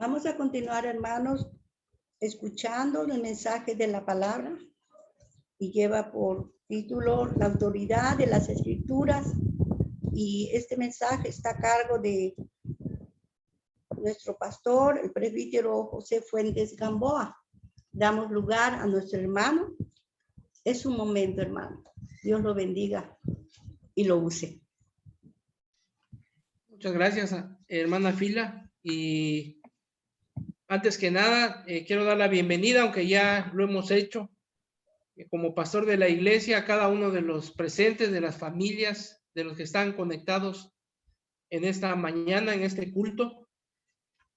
Vamos a continuar, hermanos, escuchando el mensaje de la palabra y lleva por título La autoridad de las Escrituras, y este mensaje está a cargo de nuestro pastor, el presbítero José Fuentes Gamboa. Damos lugar a nuestro hermano. Es un momento, hermano. Dios lo bendiga y lo use. Muchas gracias, hermana Fila. Y antes que nada, quiero dar la bienvenida, aunque ya lo hemos hecho, como pastor de la iglesia, a cada uno de los presentes, de las familias, de los que están conectados en esta mañana, en este culto.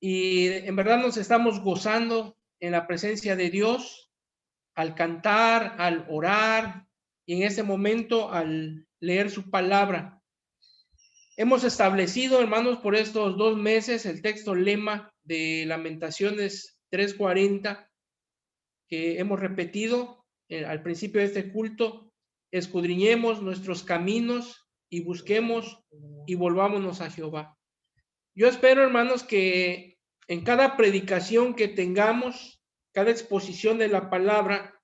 Y en verdad nos estamos gozando en la presencia de Dios, al cantar, al orar, y en este momento al leer su palabra. Hemos establecido, hermanos, por estos 2 meses el texto lema de Lamentaciones 3:40, que hemos repetido al principio de este culto: escudriñemos nuestros caminos y busquemos y volvámonos a Jehová. Yo espero, hermanos, que en cada predicación que tengamos, cada exposición de la palabra,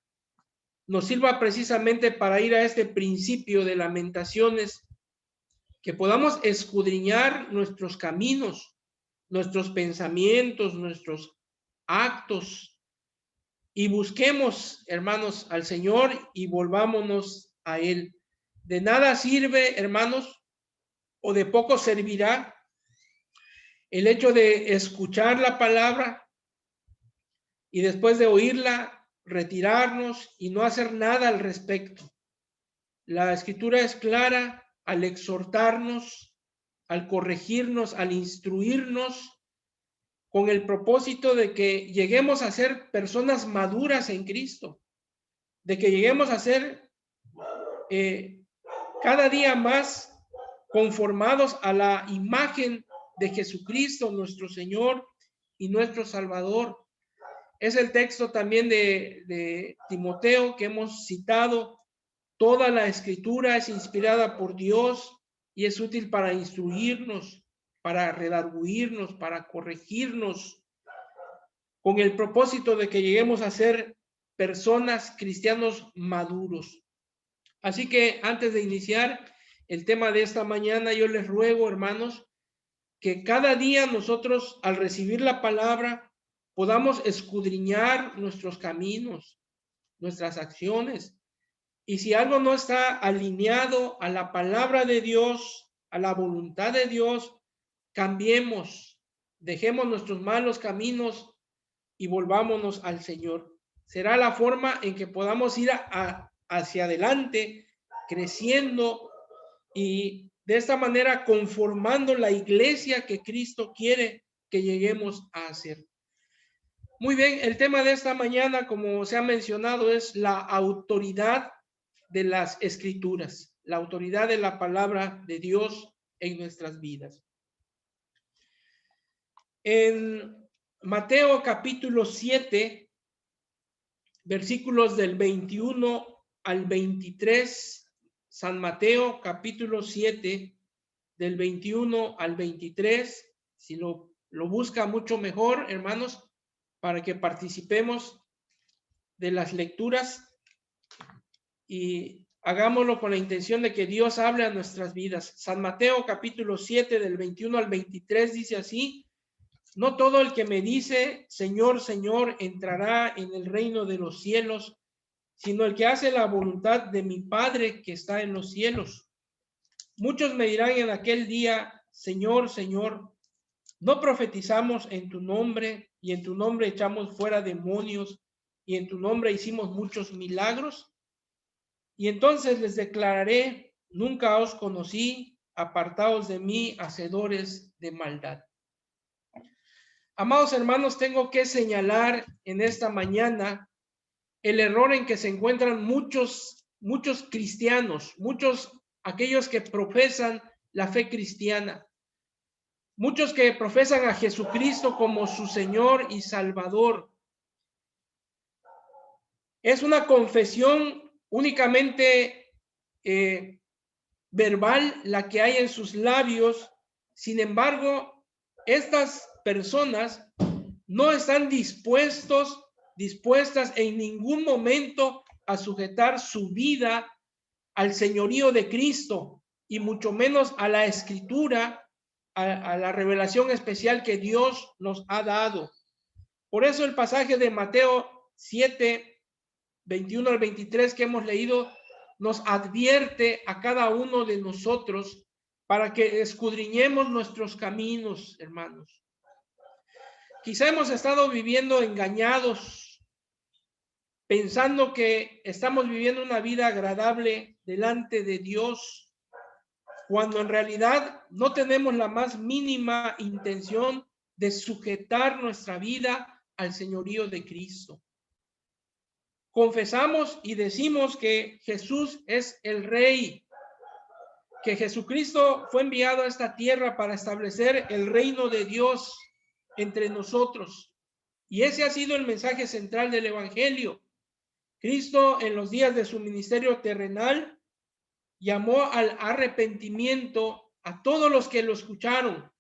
nos sirva precisamente para ir a este principio de Lamentaciones, que podamos escudriñar nuestros caminos, nuestros pensamientos, nuestros actos, y busquemos, hermanos, al Señor y volvámonos a Él. De nada sirve, hermanos, o de poco servirá el hecho de escuchar la palabra y después de oírla retirarnos y no hacer nada al respecto. La Escritura es clara al exhortarnos, al corregirnos, al instruirnos, con el propósito de que lleguemos a ser personas maduras en Cristo, de que lleguemos a ser cada día más conformados a la imagen de Jesucristo, nuestro Señor y nuestro Salvador. Es el texto también de Timoteo que hemos citado. Toda la Escritura es inspirada por Dios y es útil para instruirnos, para redarguirnos, para corregirnos, con el propósito de que lleguemos a ser personas, cristianos maduros. Así que antes de iniciar el tema de esta mañana, yo les ruego, hermanos, que cada día nosotros, al recibir la palabra, podamos escudriñar nuestros caminos, nuestras acciones. Y si algo no está alineado a la palabra de Dios, a la voluntad de Dios, cambiemos, dejemos nuestros malos caminos y volvámonos al Señor. Será la forma en que podamos ir hacia adelante, creciendo y de esta manera conformando la iglesia que Cristo quiere que lleguemos a hacer. Muy bien, el tema de esta mañana, como se ha mencionado, es la autoridad de las Escrituras, la autoridad de la palabra de Dios en nuestras vidas. En Mateo capítulo 7, versículos del 21 al 23, San Mateo capítulo 7, del 21 al 23, si lo busca mucho mejor, hermanos, para que participemos de las lecturas y hagámoslo con la intención de que Dios hable a nuestras vidas. San Mateo capítulo 7 del 21 al 23 dice así: no todo el que me dice Señor, Señor entrará en el reino de los cielos, sino el que hace la voluntad de mi Padre que está en los cielos. Muchos me dirán en aquel día: Señor, Señor, ¿no profetizamos en tu nombre y en tu nombre echamos fuera demonios y en tu nombre hicimos muchos milagros? Y entonces les declararé: nunca os conocí, apartaos de mí, hacedores de maldad. Amados hermanos, tengo que señalar en esta mañana el error en que se encuentran muchos cristianos, aquellos que profesan la fe cristiana, muchos que profesan a Jesucristo como su Señor y Salvador. Es una confesión únicamente verbal la que hay en sus labios. Sin embargo, estas personas no están dispuestas en ningún momento a sujetar su vida al señorío de Cristo y mucho menos a la escritura, a la revelación especial que Dios nos ha dado. Por eso el pasaje de Mateo 7, 21 al 23 que hemos leído nos advierte a cada uno de nosotros para que escudriñemos nuestros caminos, hermanos. Quizá hemos estado viviendo engañados, pensando que estamos viviendo una vida agradable delante de Dios, cuando en realidad no tenemos la más mínima intención de sujetar nuestra vida al señorío de Cristo. Confesamos y decimos que Jesús es el Rey, que Jesucristo fue enviado a esta tierra para establecer el reino de Dios entre nosotros. Y ese ha sido el mensaje central del Evangelio. Cristo, en los días de su ministerio terrenal, llamó al arrepentimiento a todos los que lo escucharon.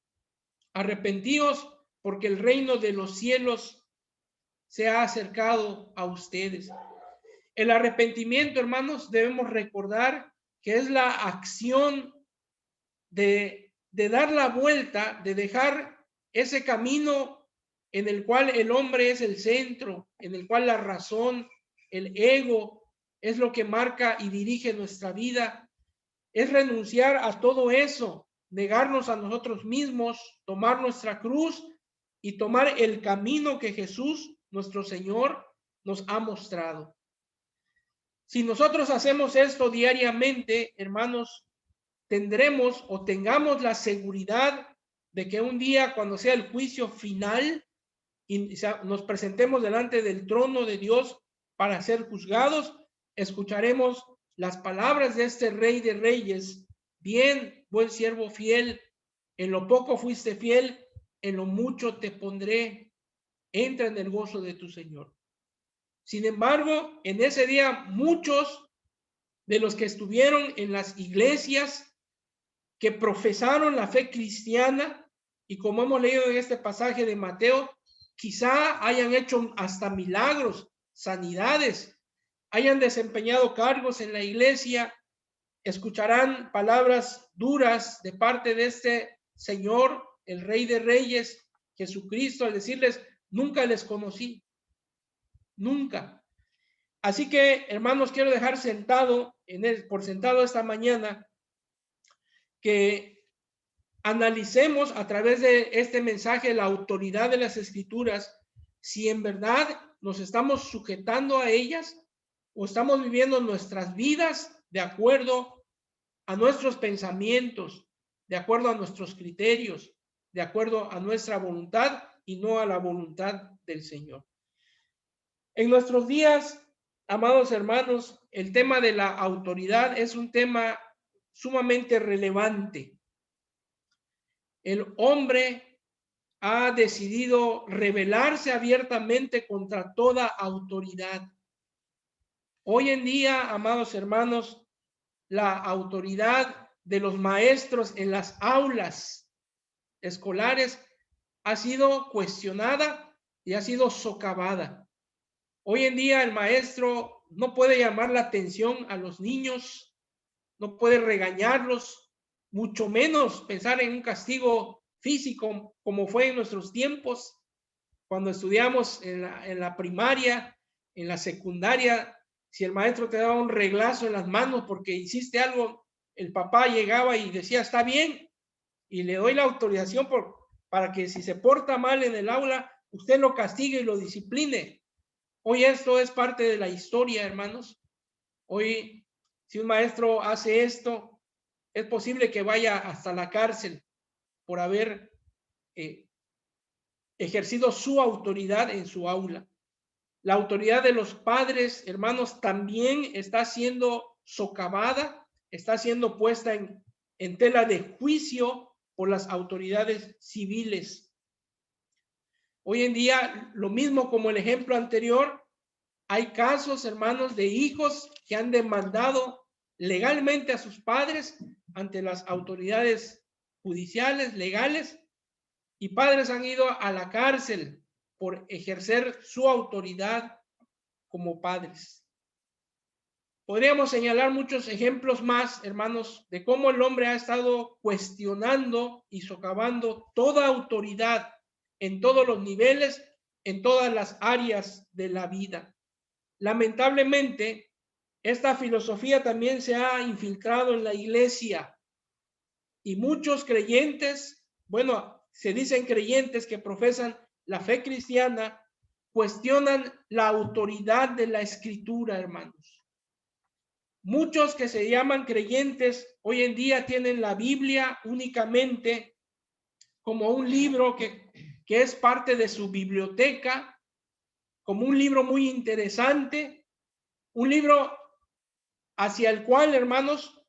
Arrepentíos porque el reino de los cielos se ha acercado a ustedes. El arrepentimiento, hermanos, debemos recordar que es la acción de dar la vuelta, de dejar ese camino en el cual el hombre es el centro, en el cual la razón, el ego, es lo que marca y dirige nuestra vida. Es renunciar a todo eso, negarnos a nosotros mismos, tomar nuestra cruz y tomar el camino que Jesús, nuestro Señor, nos ha mostrado. Si nosotros hacemos esto diariamente, hermanos, tendremos o tengamos la seguridad de que un día, cuando sea el juicio final y nos presentemos delante del trono de Dios para ser juzgados, escucharemos las palabras de este Rey de Reyes: bien, buen siervo fiel, en lo poco fuiste fiel, en lo mucho te pondré, entra en el gozo de tu Señor. Sin embargo, en ese día muchos de los que estuvieron en las iglesias, que profesaron la fe cristiana, y como hemos leído en este pasaje de Mateo, quizá hayan hecho hasta milagros, sanidades, hayan desempeñado cargos en la iglesia, escucharán palabras duras de parte de este Señor, el Rey de Reyes, Jesucristo, al decirles: nunca les conocí, nunca. Así que, hermanos, quiero dejar por sentado esta mañana que analicemos a través de este mensaje la autoridad de las Escrituras, si en verdad nos estamos sujetando a ellas o estamos viviendo nuestras vidas de acuerdo a nuestros pensamientos, de acuerdo a nuestros criterios, de acuerdo a nuestra voluntad y no a la voluntad del Señor. En nuestros días, amados hermanos, el tema de la autoridad es un tema sumamente relevante. El hombre ha decidido rebelarse abiertamente contra toda autoridad. Hoy en día, amados hermanos, la autoridad de los maestros en las aulas escolares ha sido cuestionada y ha sido socavada. Hoy en día el maestro no puede llamar la atención a los niños, no puede regañarlos, mucho menos pensar en un castigo físico como fue en nuestros tiempos, cuando estudiamos en la primaria, en la secundaria. Si el maestro te daba un reglazo en las manos porque hiciste algo, el papá llegaba y decía: está bien, y le doy la autorización para que si se porta mal en el aula, usted lo castigue y lo discipline. Hoy esto es parte de la historia, hermanos. Hoy, si un maestro hace esto, es posible que vaya hasta la cárcel por haber ejercido su autoridad en su aula. La autoridad de los padres, hermanos, también está siendo socavada, está siendo puesta en tela de juicio por las autoridades civiles. Hoy en día, lo mismo como el ejemplo anterior, hay casos, hermanos, de hijos que han demandado legalmente a sus padres ante las autoridades judiciales, legales, y padres han ido a la cárcel por ejercer su autoridad como padres. Podríamos señalar muchos ejemplos más, hermanos, de cómo el hombre ha estado cuestionando y socavando toda autoridad en todos los niveles, en todas las áreas de la vida. Lamentablemente, esta filosofía también se ha infiltrado en la iglesia y muchos creyentes, bueno, se dicen creyentes que profesan la fe cristiana, cuestionan la autoridad de la Escritura, hermanos. Muchos que se llaman creyentes hoy en día tienen la Biblia únicamente como un libro que es parte de su biblioteca, como un libro muy interesante, un libro hacia el cual, hermanos,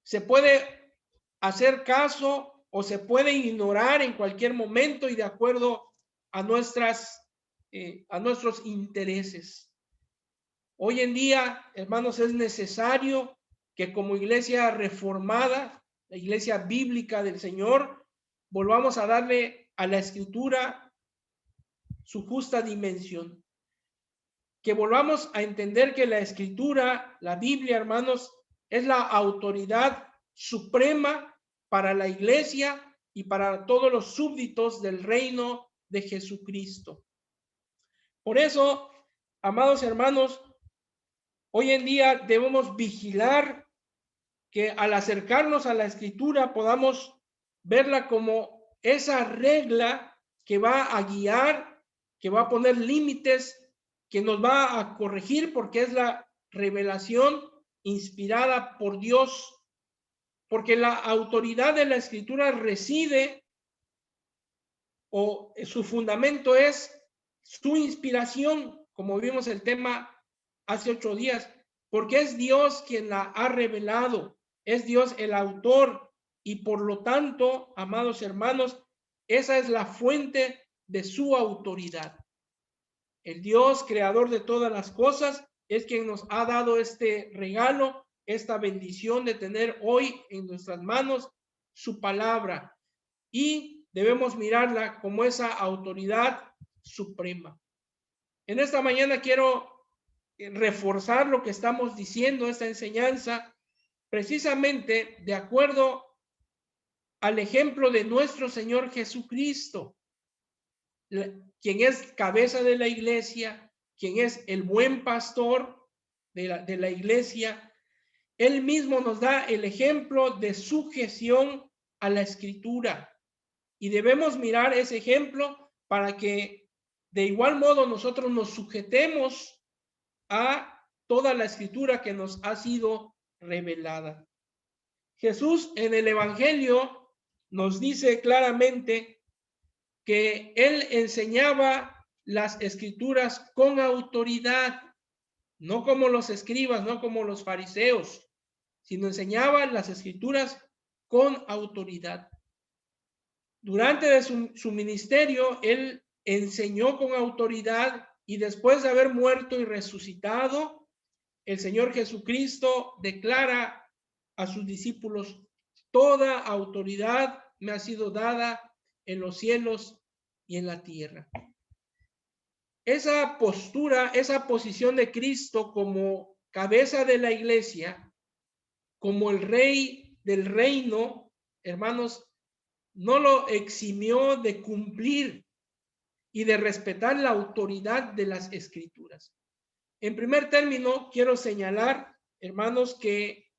se puede hacer caso o se puede ignorar en cualquier momento y de acuerdo a nuestros intereses. Hoy en día, hermanos, es necesario que como iglesia reformada, la iglesia bíblica del Señor, volvamos a darle a la Escritura su justa dimensión. Que volvamos a entender que la Escritura, la Biblia, hermanos, es la autoridad suprema para la iglesia y para todos los súbditos del reino de Jesucristo. Por eso, amados hermanos, hoy en día debemos vigilar que al acercarnos a la Escritura podamos verla como esa regla que va a guiar, que va a poner límites, que nos va a corregir porque es la revelación inspirada por Dios, porque la autoridad de la Escritura reside o su fundamento es su inspiración, como vimos el tema hace 8 días, porque es Dios quien la ha revelado, es Dios el autor y por lo tanto, amados hermanos, esa es la fuente de su autoridad. El Dios creador de todas las cosas es quien nos ha dado este regalo, esta bendición de tener hoy en nuestras manos su palabra y debemos mirarla como esa autoridad suprema. En esta mañana quiero reforzar lo que estamos diciendo, esta enseñanza, precisamente de acuerdo al ejemplo de nuestro Señor Jesucristo, quien es cabeza de la iglesia, quien es el buen pastor de la iglesia. Él mismo nos da el ejemplo de sujeción a la Escritura y debemos mirar ese ejemplo para que de igual modo nosotros nos sujetemos a toda la Escritura que nos ha sido revelada. Jesús en el Evangelio nos dice claramente que él enseñaba las Escrituras con autoridad, no como los escribas, no como los fariseos, sino enseñaba las Escrituras con autoridad. Durante su ministerio, él enseñó con autoridad y después de haber muerto y resucitado, el Señor Jesucristo declara a sus discípulos: toda autoridad me ha sido dada en los cielos y en la tierra. Esa postura, esa posición de Cristo como cabeza de la iglesia, como el rey del reino, hermanos, no lo eximió de cumplir y de respetar la autoridad de las Escrituras. En primer término, quiero señalar, hermanos, que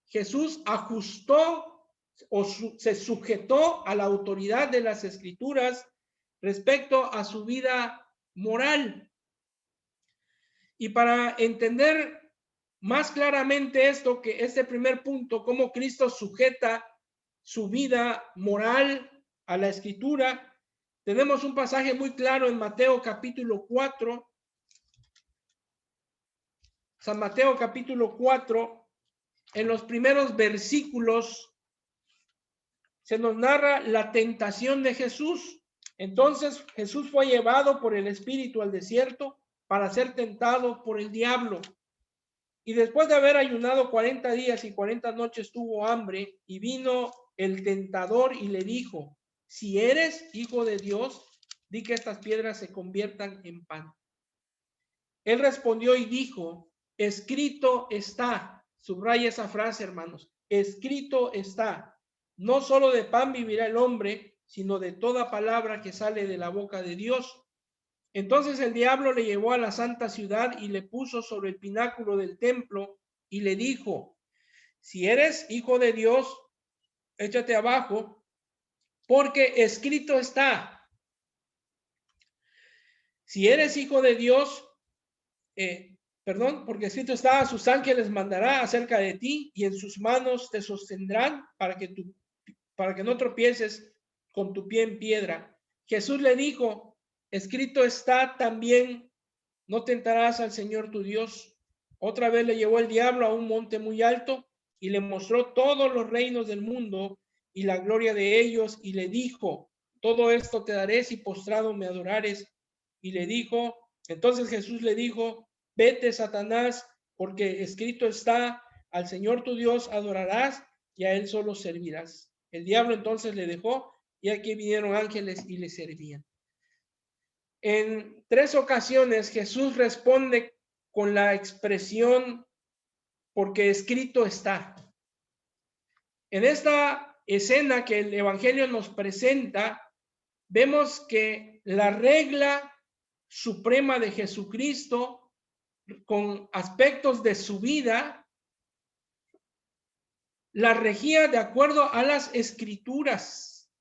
Jesús ajustó o se sujetó a la autoridad de las Escrituras respecto a su vida moral. Y para entender más claramente esto, que este primer punto, cómo Cristo sujeta su vida moral a la Escritura, tenemos un pasaje muy claro en Mateo capítulo 4. San Mateo capítulo 4, en los primeros versículos se nos narra la tentación de Jesús. Entonces Jesús fue llevado por el Espíritu al desierto para ser tentado por el diablo. Y después de haber ayunado 40 días y 40 noches tuvo hambre, y vino el tentador y le dijo: si eres hijo de Dios, di que estas piedras se conviertan en pan. Él respondió y dijo, escrito está. Subraya esa frase, hermanos. Escrito está. No solo de pan vivirá el hombre, sino de toda palabra que sale de la boca de Dios. Entonces el diablo le llevó a la santa ciudad y le puso sobre el pináculo del templo y le dijo, si eres hijo de Dios, échate abajo, porque escrito está. Si eres hijo de Dios, porque escrito está, a sus ángeles mandará acerca de ti y en sus manos te sostendrán para que no tropieces con tu pie en piedra. Jesús le dijo, escrito está también, no tentarás al Señor tu Dios. Otra vez le llevó el diablo a un monte muy alto y le mostró todos los reinos del mundo y la gloria de ellos y le dijo, todo esto te daré si postrado me adorares. Y le dijo, entonces Jesús le dijo, vete, Satanás, porque escrito está, al Señor tu Dios adorarás y a él solo servirás. El diablo entonces le dejó y aquí vinieron ángeles y le servían. En 3 ocasiones Jesús responde con la expresión, porque escrito está. En esta escena que el Evangelio nos presenta, vemos que la regla suprema de Jesucristo, con aspectos de su vida, la regía de acuerdo a las Escrituras.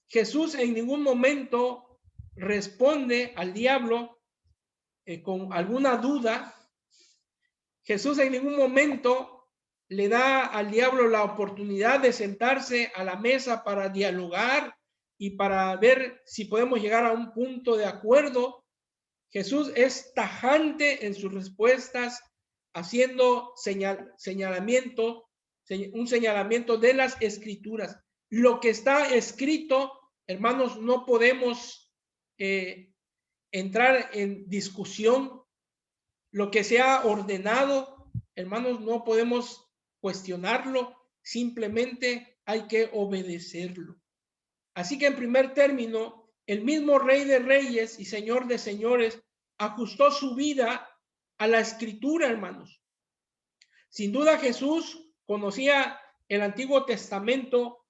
Jesús en ningún momento responde al diablo con alguna duda. Jesús en ningún momento le da al diablo la oportunidad de sentarse a la mesa para dialogar y para ver si podemos llegar a un punto de acuerdo. Jesús es tajante en sus respuestas, haciendo un señalamiento de las Escrituras. Lo que está escrito, hermanos, no podemos entrar en discusión. Lo que se ha ordenado, hermanos, no podemos cuestionarlo, simplemente hay que obedecerlo. Así que en primer término, el mismo Rey de Reyes y Señor de Señores ajustó su vida a la Escritura, hermanos. Sin duda Jesús conocía el Antiguo Testamento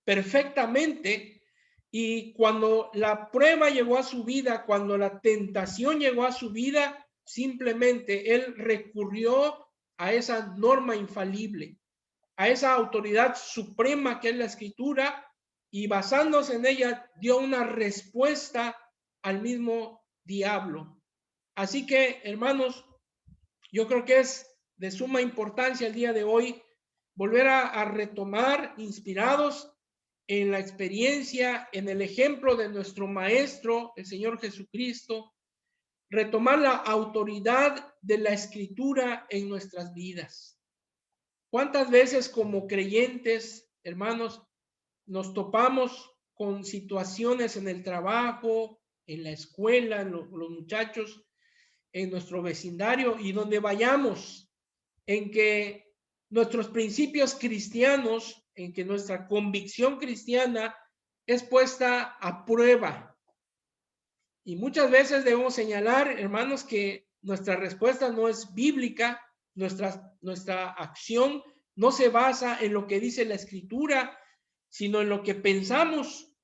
perfectamente y cuando la prueba llegó a su vida, cuando la tentación llegó a su vida, simplemente él recurrió a esa norma infalible, a esa autoridad suprema que es la Escritura, y basándose en ella dio una respuesta al mismo diablo. Así que, hermanos, yo creo que es de suma importancia el día de hoy volver a retomar, inspirados en la experiencia, en el ejemplo de nuestro Maestro, el Señor Jesucristo, retomar la autoridad de la Escritura en nuestras vidas. ¿Cuántas veces como creyentes, hermanos, nos topamos con situaciones en el trabajo, en la escuela, en los muchachos, en nuestro vecindario y donde vayamos, en que nuestros principios cristianos, en que nuestra convicción cristiana es puesta a prueba? Y muchas veces debemos señalar, hermanos, que nuestra respuesta no es bíblica, nuestra acción no se basa en lo que dice la Escritura, sino en lo que pensamos.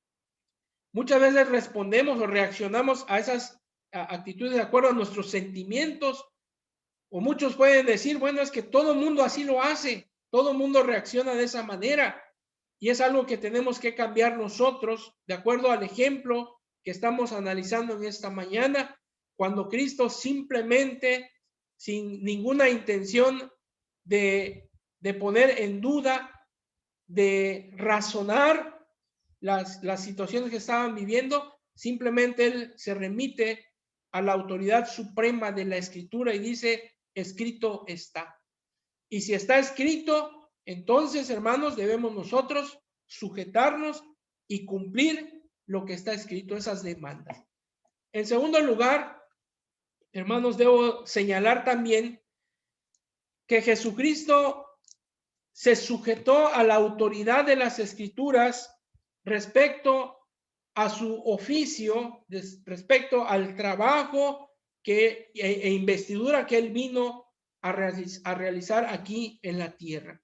Muchas veces respondemos o reaccionamos a esas actitudes de acuerdo a nuestros sentimientos, o muchos pueden decir, bueno, es que todo el mundo así lo hace, todo el mundo reacciona de esa manera, y es algo que tenemos que cambiar nosotros, de acuerdo al ejemplo que estamos analizando en esta mañana, cuando Cristo simplemente, sin ninguna intención de poner en duda, de razonar las situaciones que estaban viviendo, simplemente él se remite a la autoridad suprema de la Escritura y dice, escrito está. Y si está escrito, entonces, hermanos, debemos nosotros sujetarnos y cumplir lo que está escrito, esas demandas. En segundo lugar, hermanos, debo señalar también que Jesucristo se sujetó a la autoridad de las Escrituras respecto a su oficio respecto al trabajo e investidura que él vino a realizar aquí en la tierra.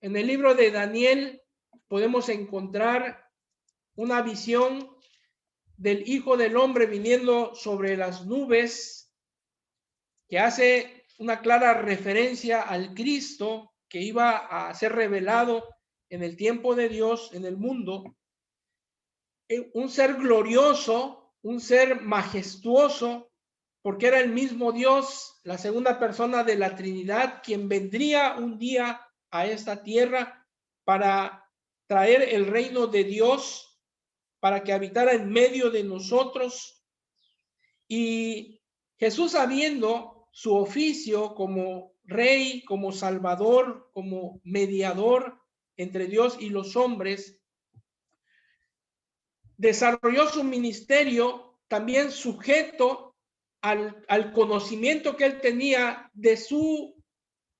En el libro de Daniel podemos encontrar una visión del Hijo del Hombre viniendo sobre las nubes, que hace una clara referencia al Cristo que iba a ser revelado en el tiempo de Dios, en el mundo. Un ser glorioso, un ser majestuoso, porque era el mismo Dios, la segunda persona de la Trinidad, quien vendría un día a esta tierra para traer el reino de Dios, para que habitara en medio de nosotros. Y Jesús, sabiendo su oficio como rey, como salvador, como mediador entre Dios y los hombres, desarrolló su ministerio también sujeto al conocimiento que él tenía de su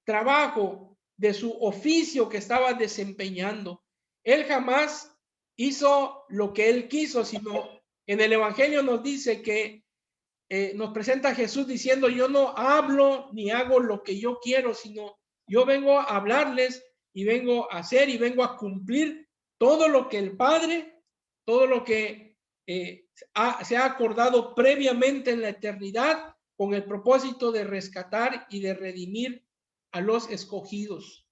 trabajo, de su oficio que estaba desempeñando. Él jamás hizo lo que él quiso, sino en el Evangelio nos dice que nos presenta a Jesús diciendo: yo no hablo ni hago lo que yo quiero, sino yo vengo a hablarles y vengo a hacer y vengo a cumplir todo lo que el Padre, todo lo que se ha acordado previamente en la eternidad, con el propósito de rescatar y de redimir a los escogidos.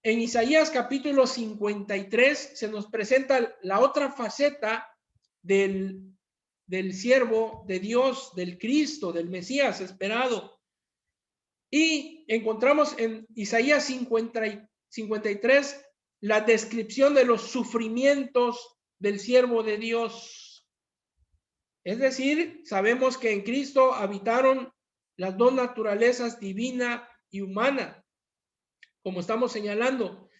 En Isaías capítulo 53 se nos presenta la otra faceta del siervo de Dios, del Cristo, del Mesías esperado. Y encontramos en Isaías 53 la descripción de los sufrimientos del siervo de Dios. Es decir, sabemos que en Cristo habitaron las dos naturalezas, divina y humana, como estamos señalando.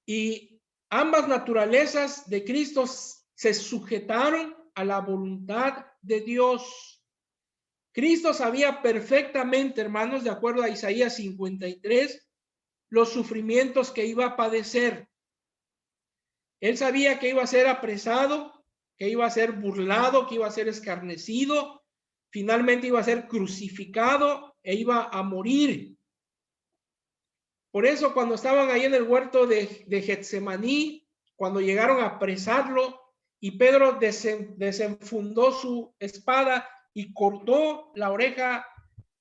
Y ambas naturalezas de Cristo se sujetaron a la voluntad de Dios. Cristo sabía perfectamente, hermanos, de acuerdo a Isaías 53, los sufrimientos que iba a padecer. Él sabía que iba a ser apresado, que iba a ser burlado, que iba a ser escarnecido, finalmente iba a ser crucificado e iba a morir. Por eso, cuando estaban ahí en el huerto de Getsemaní, cuando llegaron a apresarlo y Pedro desenfundó su espada y cortó la oreja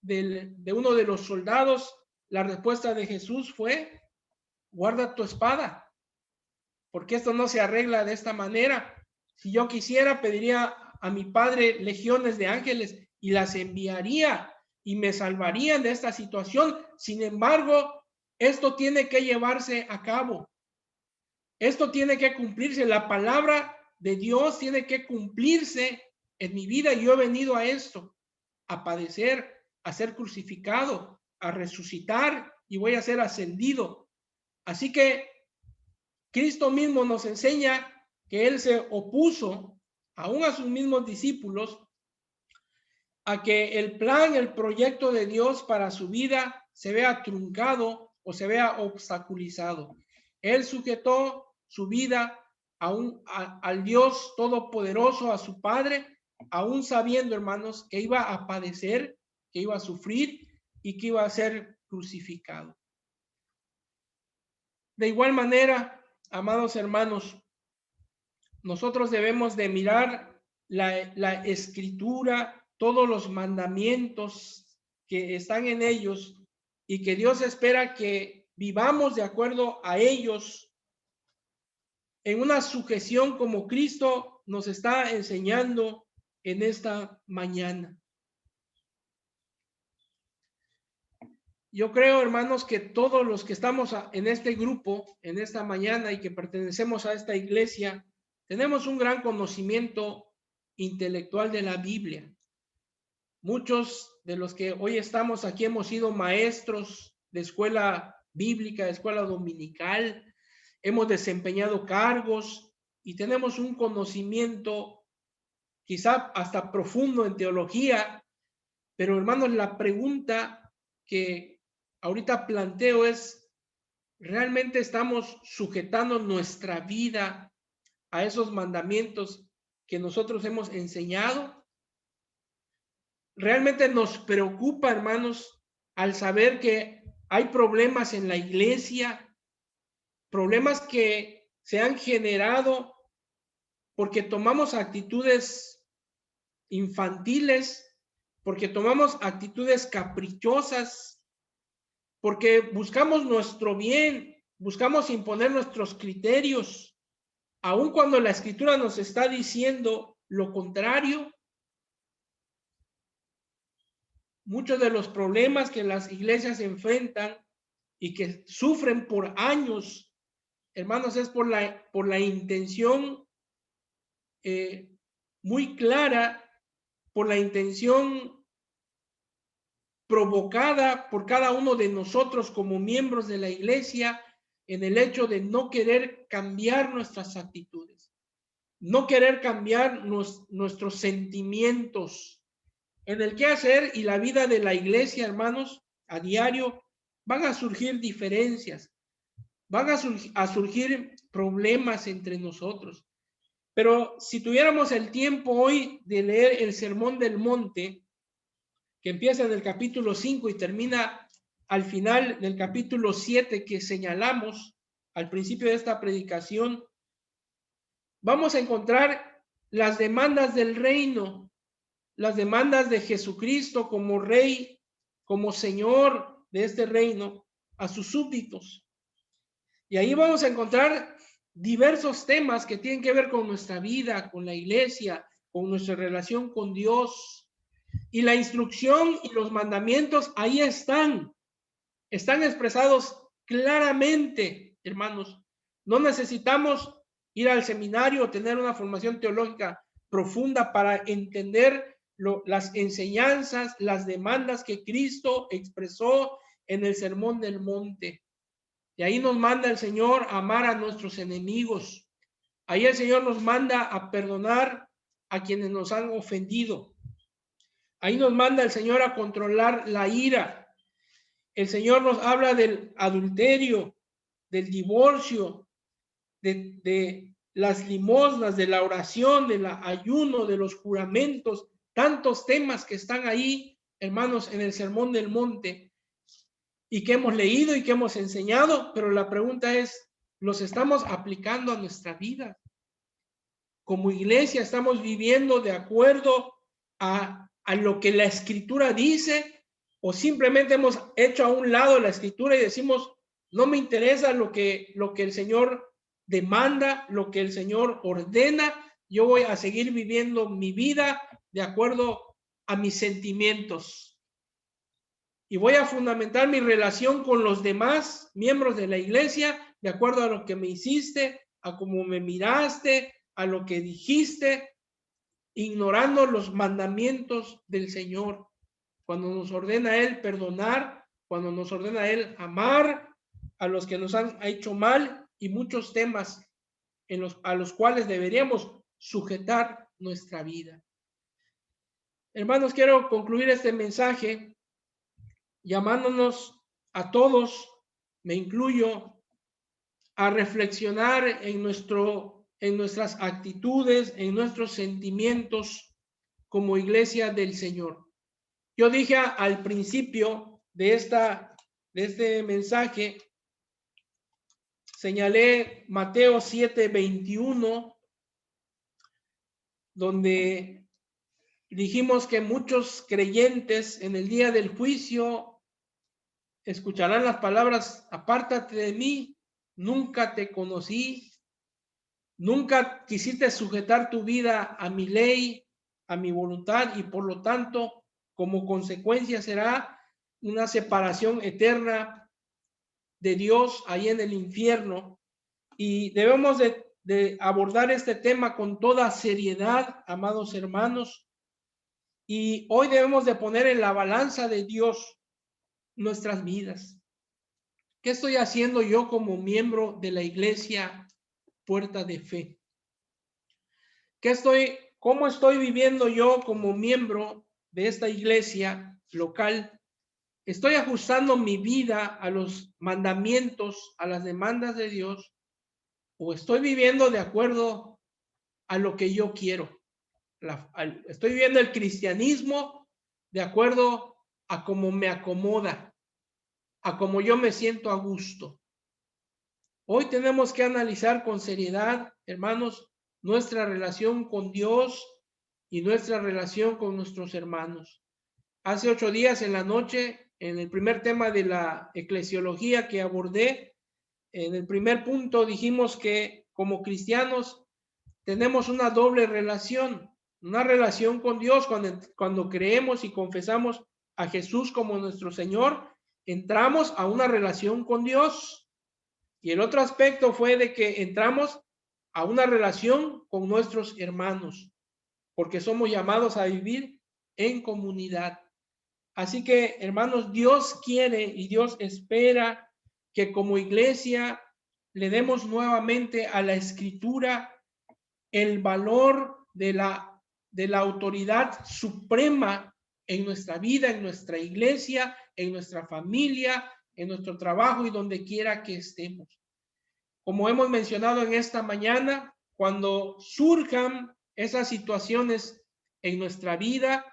de uno de los soldados, la respuesta de Jesús fue: guarda tu espada, porque esto no se arregla de esta manera. Si yo quisiera, pediría a mi Padre legiones de ángeles y las enviaría y me salvarían de esta situación. Sin embargo, esto tiene que llevarse a cabo. Esto tiene que cumplirse. La palabra de Dios tiene que cumplirse en mi vida. Yo he venido a esto, a padecer, a ser crucificado, a resucitar y voy a ser ascendido. Así que Cristo mismo nos enseña que Él se opuso aún a sus mismos discípulos a que el plan, el proyecto de Dios para su vida se vea truncado o se vea obstaculizado. Él sujetó su vida al Dios Todopoderoso, a su Padre, aún sabiendo, hermanos, que iba a padecer, que iba a sufrir y que iba a ser crucificado. De igual manera, amados hermanos, nosotros debemos de mirar la escritura, todos los mandamientos que están en ellos y que Dios espera que vivamos de acuerdo a ellos en una sujeción como Cristo nos está enseñando en esta mañana. Yo creo, hermanos, que todos los que estamos en este grupo, en esta mañana y que pertenecemos a esta iglesia, tenemos un gran conocimiento intelectual de la Biblia. Muchos de los que hoy estamos aquí hemos sido maestros de escuela bíblica, de escuela dominical, hemos desempeñado cargos y tenemos un conocimiento quizá hasta profundo en teología, pero hermanos, la pregunta que ahorita planteo es: ¿realmente estamos sujetando nuestra vida a esos mandamientos que nosotros hemos enseñado. Realmente nos preocupa, hermanos, al saber que hay problemas en la iglesia, problemas que se han generado porque tomamos actitudes infantiles, porque tomamos actitudes caprichosas, porque buscamos nuestro bien, buscamos imponer nuestros criterios, aun cuando la Escritura nos está diciendo lo contrario. Muchos de los problemas que las iglesias enfrentan y que sufren por años, hermanos, es por la intención muy clara, por la intención provocada por cada uno de nosotros como miembros de la iglesia, en el hecho de no querer cambiar nuestras actitudes, no querer cambiar nuestros sentimientos. En el quehacer y la vida de la iglesia, hermanos, a diario van a surgir diferencias, van a surgir problemas entre nosotros. Pero si tuviéramos el tiempo hoy de leer el Sermón del Monte, que empieza en el capítulo 5 y termina al final del capítulo 7 que señalamos al principio de esta predicación, vamos a encontrar las demandas del reino, las demandas de Jesucristo como Rey, como Señor de este reino, a sus súbditos. Y ahí vamos a encontrar diversos temas que tienen que ver con nuestra vida, con la iglesia, con nuestra relación con Dios. Y la instrucción y los mandamientos ahí están expresados claramente, hermanos. No necesitamos ir al seminario o tener una formación teológica profunda para entender las enseñanzas, las demandas que Cristo expresó en el Sermón del Monte. Y ahí nos manda el Señor a amar a nuestros enemigos. Ahí el Señor nos manda a perdonar a quienes nos han ofendido. Ahí nos manda el Señor a controlar la ira. El Señor nos habla del adulterio, del divorcio, de las limosnas, de la oración, del ayuno, de los juramentos, tantos temas que están ahí, hermanos, en el Sermón del Monte y que hemos leído y que hemos enseñado, pero la pregunta es, ¿los estamos aplicando a nuestra vida? Como iglesia, ¿estamos viviendo de acuerdo a lo que la Escritura dice? ¿O simplemente hemos hecho a un lado la Escritura y decimos, no me interesa lo que el Señor demanda, lo que el Señor ordena, yo voy a seguir viviendo mi vida de acuerdo a mis sentimientos? Y voy a fundamentar mi relación con los demás miembros de la iglesia de acuerdo a lo que me hiciste, a cómo me miraste, a lo que dijiste, ignorando los mandamientos del Señor. Cuando nos ordena Él perdonar, cuando nos ordena Él amar a los que nos han hecho mal y muchos temas a los cuales deberíamos sujetar nuestra vida. Hermanos, quiero concluir este mensaje llamándonos a todos, me incluyo, a reflexionar en nuestras actitudes, en nuestros sentimientos como iglesia del Señor. Yo dije al principio de este mensaje, señalé Mateo 7:21, donde dijimos que muchos creyentes en el día del juicio escucharán las palabras, apártate de mí, nunca te conocí, nunca quisiste sujetar tu vida a mi ley, a mi voluntad, y por lo tanto, como consecuencia será una separación eterna de Dios ahí en el infierno. Y debemos de abordar este tema con toda seriedad, amados hermanos, y hoy debemos de poner en la balanza de Dios nuestras vidas. ¿Qué estoy haciendo yo como miembro de la iglesia Puerta de Fe? ¿Cómo estoy viviendo yo como miembro de esta iglesia local? ¿Estoy ajustando mi vida a los mandamientos, a las demandas de Dios? ¿O estoy viviendo de acuerdo a lo que yo quiero? estoy viviendo el cristianismo de acuerdo a cómo me acomoda, a cómo yo me siento a gusto. Hoy tenemos que analizar con seriedad, hermanos, nuestra relación con Dios y nuestra relación con nuestros hermanos. Hace 8 días en la noche, en el primer tema de la eclesiología que abordé, en el primer punto dijimos que como cristianos tenemos una doble relación, una relación con Dios. Cuando creemos y confesamos a Jesús como nuestro Señor, entramos a una relación con Dios. Y el otro aspecto fue de que entramos a una relación con nuestros hermanos, porque somos llamados a vivir en comunidad. Así que, hermanos, Dios quiere y Dios espera que como iglesia le demos nuevamente a la Escritura el valor de la autoridad suprema en nuestra vida, en nuestra iglesia, en nuestra familia, en nuestro trabajo y donde quiera que estemos. Como hemos mencionado en esta mañana, cuando surjan esas situaciones en nuestra vida,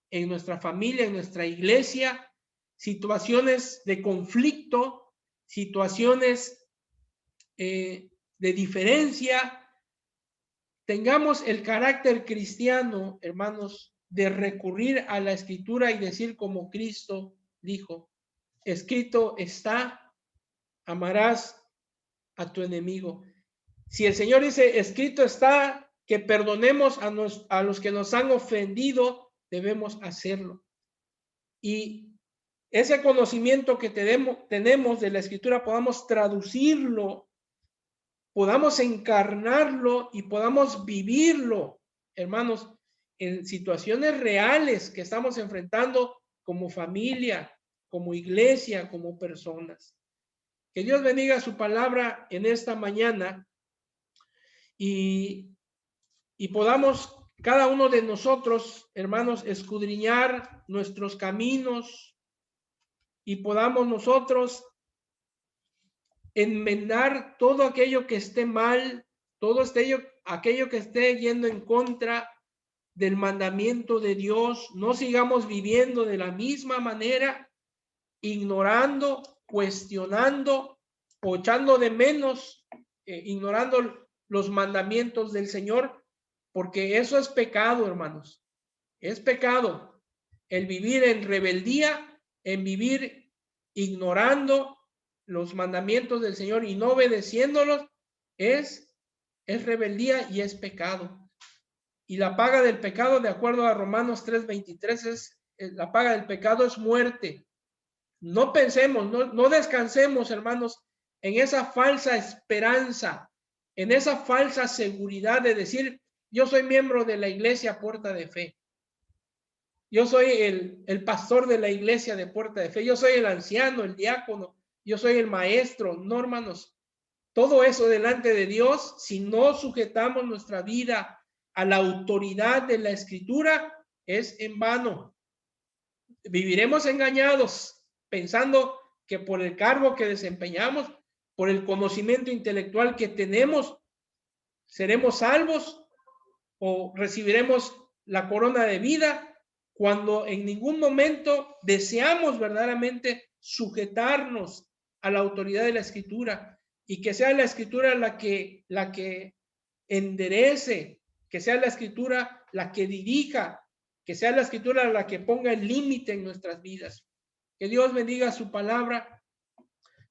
en nuestra familia, en nuestra iglesia, situaciones de conflicto, situaciones de diferencia, tengamos el carácter cristiano, hermanos, de recurrir a la Escritura y decir como Cristo dijo, escrito está, amarás a tu enemigo. Si el Señor dice, escrito está, que perdonemos a los que nos han ofendido, debemos hacerlo. Y ese conocimiento que tenemos de la Escritura, podamos traducirlo, podamos encarnarlo y podamos vivirlo, hermanos, en situaciones reales que estamos enfrentando como familia, como iglesia, como personas. Que Dios bendiga su palabra en esta mañana y podamos cada uno de nosotros, hermanos, escudriñar nuestros caminos y podamos nosotros enmendar todo aquello que esté mal, todo aquello que esté yendo en contra del mandamiento de Dios. No sigamos viviendo de la misma manera, ignorando, cuestionando o echando de menos, ignorando los mandamientos del Señor, porque eso es pecado, hermanos. Es pecado el vivir en rebeldía, en vivir ignorando los mandamientos del Señor y no obedeciéndolos, es rebeldía y es pecado. Y la paga del pecado, de acuerdo a Romanos 3:23, la paga del pecado es muerte. No pensemos, no descansemos, hermanos, en esa falsa esperanza, en esa falsa seguridad de decir, yo soy miembro de la iglesia Puerta de Fe. Yo soy el pastor de la iglesia de Puerta de Fe. Yo soy el anciano, el diácono. Yo soy el maestro. No, hermanos. Todo eso delante de Dios, si no sujetamos nuestra vida a la autoridad de la Escritura, es en vano. Viviremos engañados, pensando que por el cargo que desempeñamos, por el conocimiento intelectual que tenemos, seremos salvos o recibiremos la corona de vida, cuando en ningún momento deseamos verdaderamente sujetarnos a la autoridad de la Escritura y que sea la Escritura la que enderece, que sea la Escritura la que dirija, que sea la Escritura la que ponga el límite en nuestras vidas. Que Dios bendiga su palabra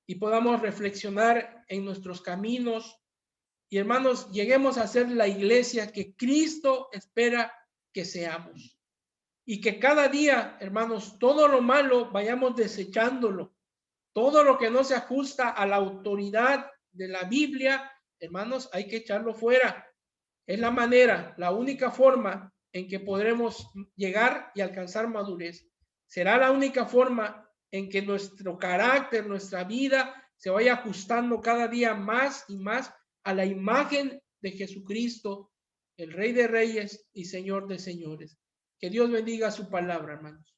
y podamos reflexionar en nuestros caminos y, hermanos, lleguemos a ser la iglesia que Cristo espera que seamos. Y que cada día, hermanos, todo lo malo vayamos desechándolo. Todo lo que no se ajusta a la autoridad de la Biblia, hermanos, hay que echarlo fuera. Es la manera, la única forma en que podremos llegar y alcanzar madurez. Será la única forma en que nuestro carácter, nuestra vida, se vaya ajustando cada día más y más a la imagen de Jesucristo, el Rey de Reyes y Señor de Señores. Que Dios bendiga su palabra, hermanos.